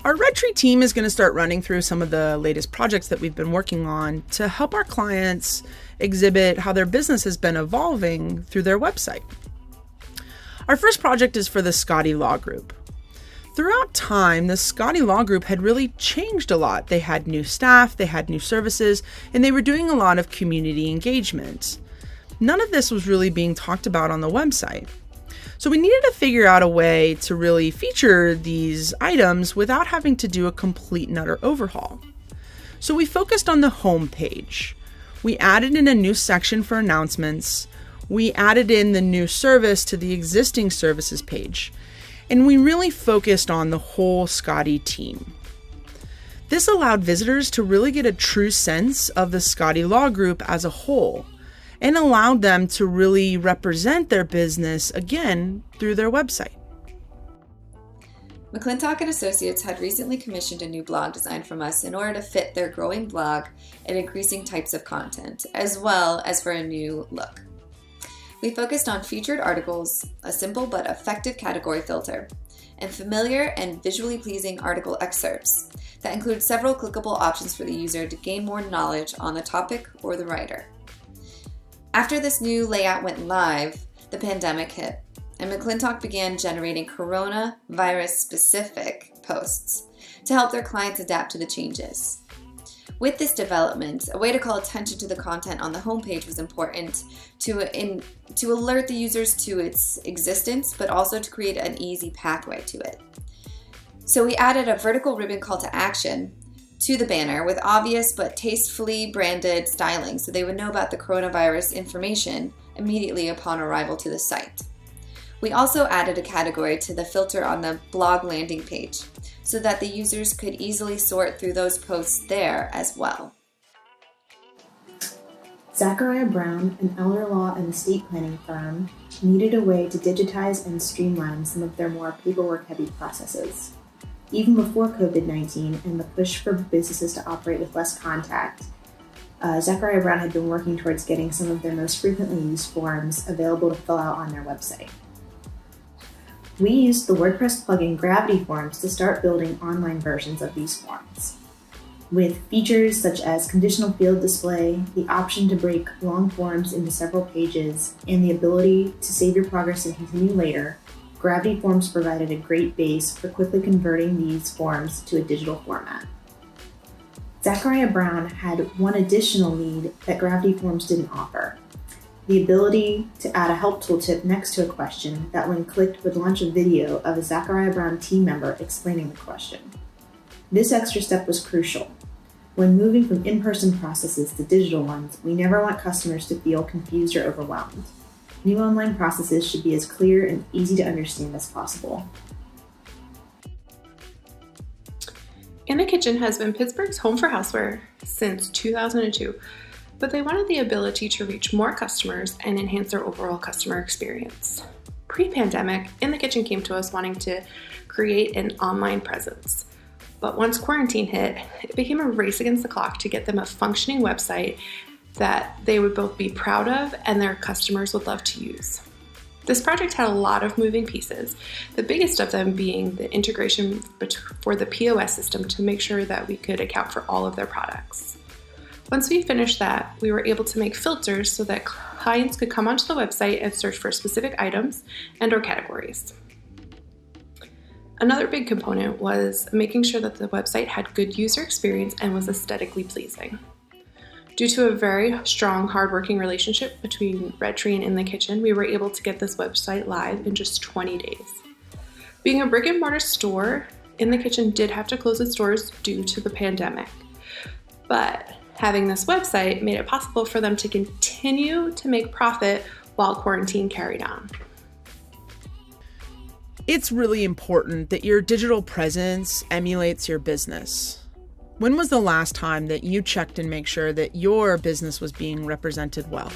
Our Red Tree team is going to start running through some of the latest projects that we've been working on to help our clients exhibit how their business has been evolving through their website. Our first project is for the Scotty Law Group. Throughout time, the Scotty Law Group had really changed a lot. They had new staff, they had new services, and they were doing a lot of community engagement. None of this was really being talked about on the website. So we needed to figure out a way to really feature these items without having to do a complete and utter overhaul. So we focused on the home page. We added in a new section for announcements. We added in the new service to the existing services page. And we really focused on the whole Scotty team. This allowed visitors to really get a true sense of the Scotty Law Group as a whole, and allowed them to really represent their business again through their website. McClintock Associates had recently commissioned a new blog design from us in order to fit their growing blog and increasing types of content, as well as for a new look. We focused on featured articles, a simple but effective category filter, and familiar and visually pleasing article excerpts that include several clickable options for the user to gain more knowledge on the topic or the writer. After this new layout went live, the pandemic hit, and McClintock began generating coronavirus-specific posts to help their clients adapt to the changes. With this development, a way to call attention to the content on the homepage was important to alert the users to its existence, but also to create an easy pathway to it. So we added a vertical ribbon call to action to the banner with obvious but tastefully branded styling so they would know about the coronavirus information immediately upon arrival to the site. We also added a category to the filter on the blog landing page so that the users could easily sort through those posts there as well. Zecharia Brown, an elder law and estate planning firm, needed a way to digitize and streamline some of their more paperwork-heavy processes. Even before COVID-19 and the push for businesses to operate with less contact, Zecharia Brown had been working towards getting some of their most frequently used forms available to fill out on their website. We used the WordPress plugin Gravity Forms to start building online versions of these forms. With features such as conditional field display, the option to break long forms into several pages, and the ability to save your progress and continue later, Gravity Forms provided a great base for quickly converting these forms to a digital format. Zecharia Brown had one additional need that Gravity Forms didn't offer: the ability to add a help tooltip next to a question that, when clicked, would launch a video of a Zecharia Brown team member explaining the question. This extra step was crucial. When moving from in-person processes to digital ones, we never want customers to feel confused or overwhelmed. New online processes should be as clear and easy to understand as possible. In the Kitchen has been Pittsburgh's home for houseware since 2002. But they wanted the ability to reach more customers and enhance their overall customer experience. Pre-pandemic, In the Kitchen came to us wanting to create an online presence. But once quarantine hit, it became a race against the clock to get them a functioning website that they would both be proud of and their customers would love to use. This project had a lot of moving pieces, the biggest of them being the integration for the POS system to make sure that we could account for all of their products. Once we finished that, we were able to make filters so that clients could come onto the website and search for specific items and/or categories. Another big component was making sure that the website had good user experience and was aesthetically pleasing. Due to a very strong, hardworking relationship between Red Tree and In the Kitchen, we were able to get this website live in just 20 days. Being a brick and mortar store, In the Kitchen did have to close its doors due to the pandemic. But having this website made it possible for them to continue to make profit while quarantine carried on. It's really important that your digital presence emulates your business. When was the last time that you checked and make sure that your business was being represented well?